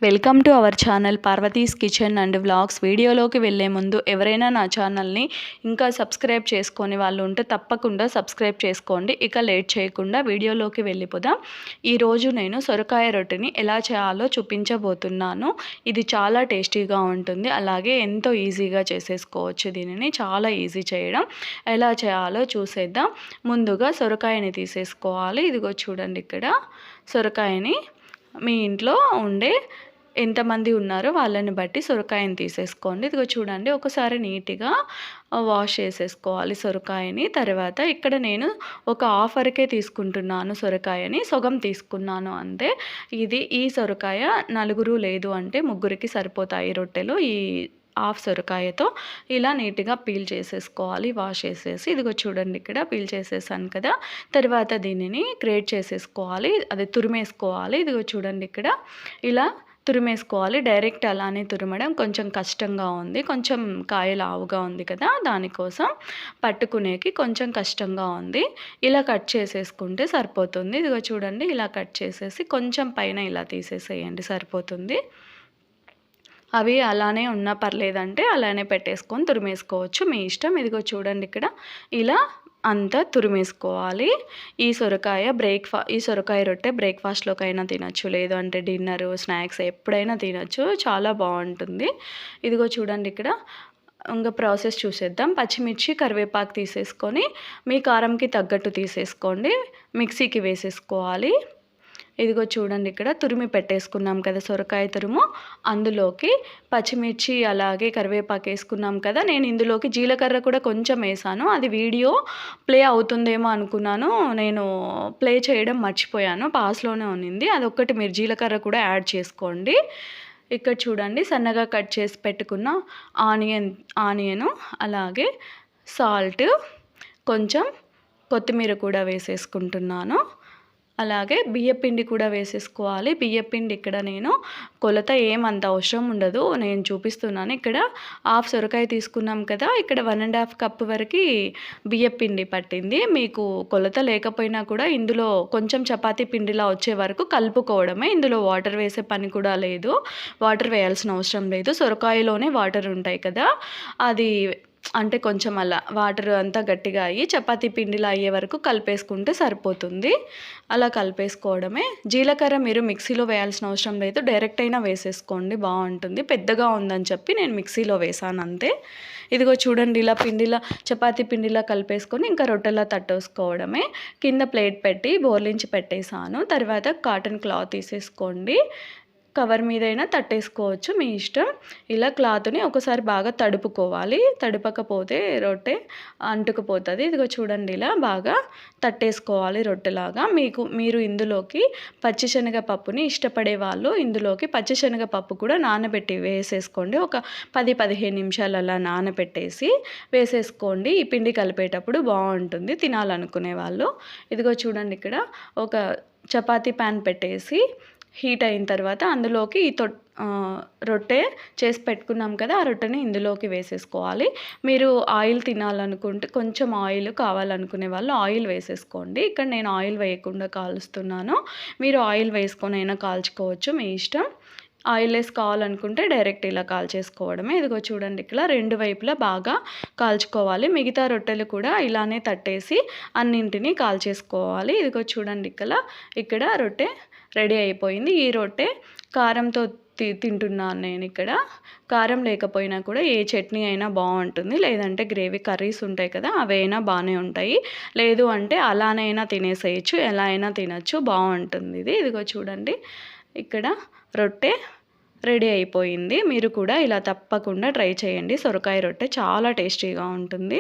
Welcome to our channel Parvati's kitchen and vlogs. వీడియోలోకి వెళ్ళే ముందు ఎవరైనా నా ఛానల్ని ఇంకా సబ్స్క్రైబ్ చేసుకొని వాళ్ళు ఉంటే తప్పకుండా సబ్స్క్రైబ్ చేసుకోండి. ఇక లేట్ చేయకుండా వీడియోలోకి వెళ్ళిపోదాం. ఈరోజు నేను సొరకాయ రొట్టెని ఎలా చేయాలో చూపించబోతున్నాను. ఇది చాలా టేస్టీగా ఉంటుంది, అలాగే ఎంతో ఈజీగా చేసేసుకోవచ్చు. దీనిని చాలా ఈజీ చేయడం. ఎలా చేయాలో చూసేద్దాం. ముందుగా సొరకాయని తీసేసుకోవాలి. ఇదిగో చూడండి, ఇక్కడ సొరకాయని మీ ఇంట్లో ఉండే ఎంతమంది ఉన్నారో వాళ్ళని బట్టి సొరకాయని తీసేసుకోండి. ఇదిగో చూడండి, ఒకసారి నీట్గా వాష్ చేసేసుకోవాలి సొరకాయని. తర్వాత ఇక్కడ నేను ఒక ఆఫర్కే తీసుకుంటున్నాను సొరకాయని, సగం తీసుకున్నాను అంతే. ఈ సొరకాయ నలుగురు లేదు అంటే ముగ్గురికి సరిపోతాయి రొట్టెలు. ఈ హాఫ్ సొరకాయతో ఇలా నీట్గా పీల్ చేసేసుకోవాలి, వాష్ చేసేసి. ఇదిగో చూడండి, ఇక్కడ పీల్ చేసేసాను కదా. తర్వాత దీనిని గ్రేట్ చేసేసుకోవాలి, అది తురిమేసుకోవాలి. ఇదిగో చూడండి, ఇక్కడ ఇలా తురిమేసుకోవాలి. డైరెక్ట్ అలానే తురమడం కొంచెం కష్టంగా ఉంది, కొంచెం కాయ లావుగా ఉంది కదా, దానికోసం పట్టుకునేకి కొంచెం కష్టంగా ఉంది. ఇలా కట్ చేసేసుకుంటే సరిపోతుంది. ఇదిగో చూడండి, ఇలా కట్ చేసేసి కొంచెం పైన ఇలా తీసేసేయండి, సరిపోతుంది. అవి అలానే ఉన్నా పర్లేదంటే అలానే పెట్టేసుకొని తురిమేసుకోవచ్చు, మీ ఇష్టం. ఇదిగో చూడండి, ఇక్కడ ఇలా అంతా తురిమేసుకోవాలి. ఈ సొరకాయ రొట్టె బ్రేక్ఫాస్ట్లోకైనా తినచ్చు, లేదు అంటే డిన్నర్, స్నాక్స్ ఎప్పుడైనా తినచ్చు, చాలా బాగుంటుంది. ఇదిగో చూడండి, ఇక్కడ ఇంకా ప్రాసెస్ చూసేద్దాం. పచ్చిమిర్చి, కరివేపాకు తీసేసుకొని మీ కారంకి తగ్గట్టు తీసేసుకోండి, మిక్సీకి వేసేసుకోవాలి. ఇదిగో చూడండి, ఇక్కడ తురిమి పెట్టేసుకున్నాం కదా సొరకాయ తురుము, అందులోకి పచ్చిమిర్చి అలాగే కరివేపాకు వేసుకున్నాం కదా. నేను ఇందులోకి జీలకర్ర కూడా కొంచెం వేసాను, అది వీడియో ప్లే అవుతుందేమో అనుకున్నాను, నేను ప్లే చేయడం మర్చిపోయాను, పాస్లోనే ఉన్నింది. అదొక్కటి మీరు జీలకర్ర కూడా యాడ్ చేసుకోండి. ఇక్కడ చూడండి, సన్నగా కట్ చేసి పెట్టుకున్న ఆనియను అలాగే సాల్ట్, కొంచెం కొత్తిమీర కూడా వేసేసుకుంటున్నాను. అలాగే బియ్యపిండి కూడా వేసేసుకోవాలి. బియ్యపిండి ఇక్కడ నేను కొలత ఏమంత అవసరం ఉండదు, నేను చూపిస్తున్నాను. ఇక్కడ హాఫ్ సొరకాయ తీసుకున్నాం కదా, ఇక్కడ 1.5 కప్పు వరకు బియ్యపిండి పట్టింది. మీకు కొలత లేకపోయినా కూడా ఇందులో కొంచెం చపాతీ పిండిలా వచ్చే వరకు కలుపుకోవడమే, ఇందులో వాటర్ వేసే పని కూడా లేదు, వాటర్ వేయాల్సిన అవసరం లేదు. సొరకాయలోనే వాటర్ ఉంటాయి కదా, అది అంటే కొంచెం అలా వాటర్ అంతా గట్టిగా అయ్యి చపాతీ పిండిలా అయ్యే వరకు కలిపేసుకుంటే సరిపోతుంది. అలా కలిపేసుకోవడమే. జీలకర్ర మీరు మిక్సీలో వేయాల్సిన అవసరం లేదు, డైరెక్ట్ అయినా వేసేసుకోండి, బాగుంటుంది. పెద్దగా ఉందని చెప్పి నేను మిక్సీలో వేసాను అంతే. ఇదిగో చూడండి, ఇలా చపాతీ పిండిలా కలిపేసుకొని ఇంకా రొట్టెలా తట్టేసుకోవడమే. కింద ప్లేట్ పెట్టి బోర్లించి పెట్టేసాను. తర్వాత కాటన్ క్లాత్ తీసేసుకోండి, కవర్ మీదైనా తట్టేసుకోవచ్చు, మీ ఇష్టం. ఇలా క్లాత్ని ఒకసారి బాగా తడుపుకోవాలి, తడపకపోతే రొట్టె అంటుకుపోతుంది. ఇదిగో చూడండి, ఇలా బాగా తట్టేసుకోవాలి రొట్టెలాగా. మీరు ఇందులోకి పచ్చిశనగపప్పుని ఇష్టపడే వాళ్ళు ఇందులోకి పచ్చిశనగపప్పు కూడా నానబెట్టి వేసేసుకోండి. ఒక 10-15 నిమిషాలు అలా నానబెట్టేసి వేసేసుకోండి, ఈ పిండి కలిపేటప్పుడు బాగుంటుంది తినాలనుకునే వాళ్ళు. ఇదిగో చూడండి, ఇక్కడ ఒక చపాతీ ప్యాన్ పెట్టేసి హీట్ అయిన తర్వాత అందులోకి రొట్టె చేసి పెట్టుకున్నాం కదా, ఆ రొట్టెని ఇందులోకి వేసేసుకోవాలి. మీరు ఆయిల్ తినాలనుకుంటే, కొంచెం ఆయిల్ కావాలనుకునే వాళ్ళు ఆయిల్ వేసేసుకోండి. ఇక్కడ నేను ఆయిల్ వేయకుండా కాలుస్తున్నాను, మీరు ఆయిల్ వేసుకొని అయినా కాల్చుకోవచ్చు, మీ ఇష్టం. ఆయిల్ వేసి కావాలనుకుంటే డైరెక్ట్ ఇలా కాల్చేసుకోవడమే. ఇదిగో చూడండి, ఇక్కడ రెండు వైపులా బాగా కాల్చుకోవాలి. మిగతా రొట్టెలు కూడా ఇలానే తట్టేసి అన్నింటినీ కాల్చేసుకోవాలి. ఇదిగో చూడండి, ఇక్కడ రొట్టె రెడీ అయిపోయింది. ఈ రొట్టె కారంతో తింటున్నాను నేను. ఇక్కడ కారం లేకపోయినా కూడా ఏ చట్నీ అయినా బాగుంటుంది, లేదంటే గ్రేవీ కర్రీస్ ఉంటాయి కదా, అవైనా బాగానే ఉంటాయి. లేదు అంటే అలానైనా తినేసేయచ్చు, ఎలా అయినా తినచ్చు, బాగుంటుంది ఇది. ఇదిగో చూడండి, ఇక్కడ రొట్టె రెడీ అయిపోయింది. మీరు కూడా ఇలా తప్పకుండా ట్రై చేయండి. సొరకాయ రొట్టె చాలా టేస్టీగా ఉంటుంది.